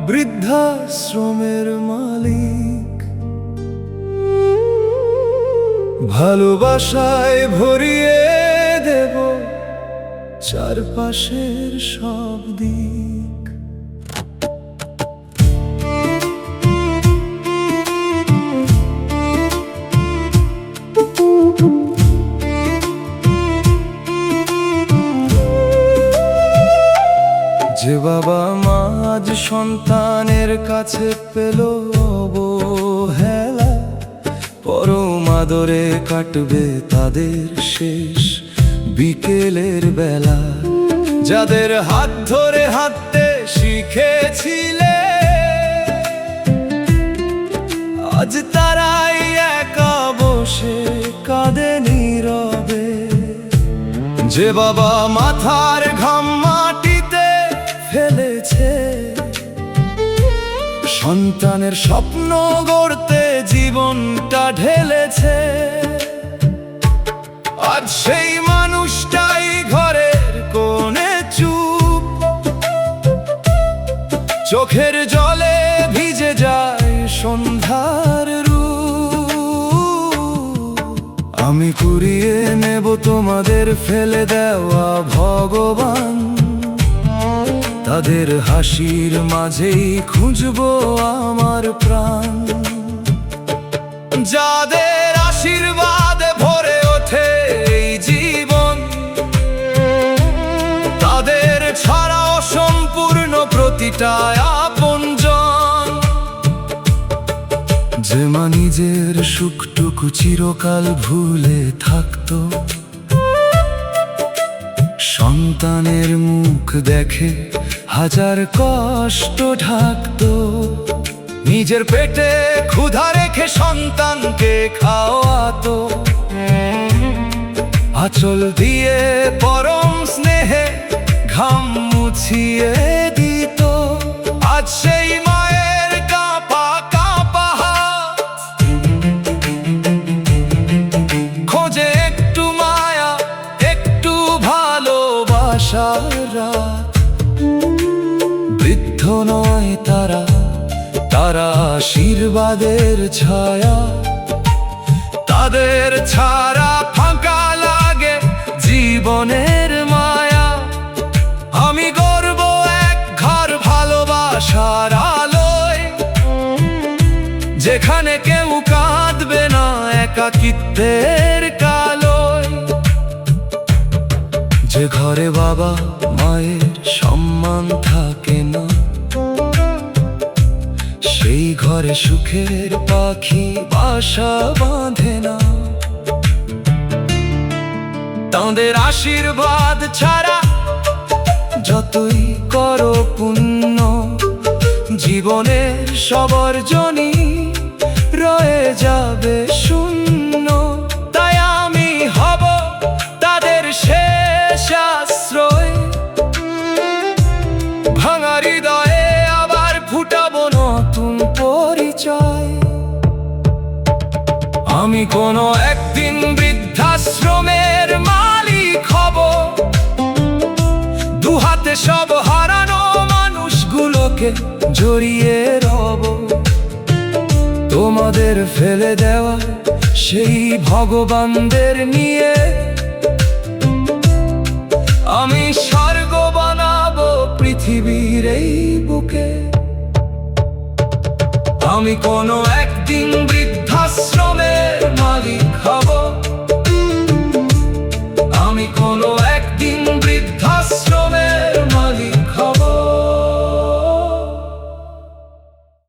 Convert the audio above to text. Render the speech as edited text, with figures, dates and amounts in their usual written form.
বৃদ্ধাশ্রমের মালিক। ভালোবাসায় ভরিয়ে দেব চারপাশের সব দিক। যে বাবা মা আজ সন্তানের কাছে পেল অবহেলা, পরম আদরে কাটবে তাদের শেষ বিকেলের বেলা। যাদের হাত ধরে হাঁটতে শিখেছিলে, আজ তারাই একা বসে কাঁদে নীরবে। যে বাবা মাথার ঘাম মাটিতে ফেলেছে, সন্তানের স্বপ্ন গড়তে জীবনটা ঢেলেছে, আজ সেই মানুষটাই ঘরের কোণে চুপ। চোখের জলে ভিজে যায় সন্ধ্যার রূপ। আমি কুড়িয়ে নেব তোমাদের ফেলে দেওয়া ভগবান, তাদের হাসির মাঝেই খুঁজবো আমার প্রাণ। যাদের আশীর্বাদে ভরে ওঠে এই জীবন, তাদের ছাড়া অসম্পূর্ণ প্রতিটা আপনজন। যে মা নিজের সুখটুকু চিরকাল ভুলে থাকতো, সন্তানের মুখ দেখে হাজার কষ্ট ঢাকতো। নিজের পেটে ক্ষুধা রেখে সন্তানকে খাওয়াতো, আঁচল দিয়ে পরম স্নেহে ঘাম মুছিয়ে দিত। আজ সেই মায়ের কাঁপা কাঁপা হাত খোঁজে একটু মায়া, একটু ভালোবাসার রাত। বৃদ্ধ নয় তারা, তারা আশীর্বাদের ছায়া। তাদের ছাড়া ফাঁকা লাগে জীবনের মায়া। আমি গর্ব এক ঘর ভালোবাসার আলোয়, যেখানে কেউ কাঁদবে না একাকিত্বের কালোয়। যে ঘরে বাবা মায়ের সম্মান থাকে না, সেই ঘরে সুখের পাখি বাসা বাঁধে না। তাঁদের আশীর্বাদ ছাড়া যতই করো পুণ্য, জীবনের সব অর্জনই রয়ে যাবে শূন্য। তাই আমি হব তাদের শেষ আশ্রয়, ভাঙা হৃদয়ে আবার ফুটাবো নতুন পরিচয়। আমি কোনো একদিন বৃদ্ধাশ্রমের মালিক হব, দুহাতে সব হারানো মানুষগুলোকে জড়িয়ে রব। তোমাদের ফেলে দেওয়া সেই ভগবানদের নিয়ে আমি স্বর্গ বানাবো পৃথিবীর এই বুকে। আমি কোনো একদিন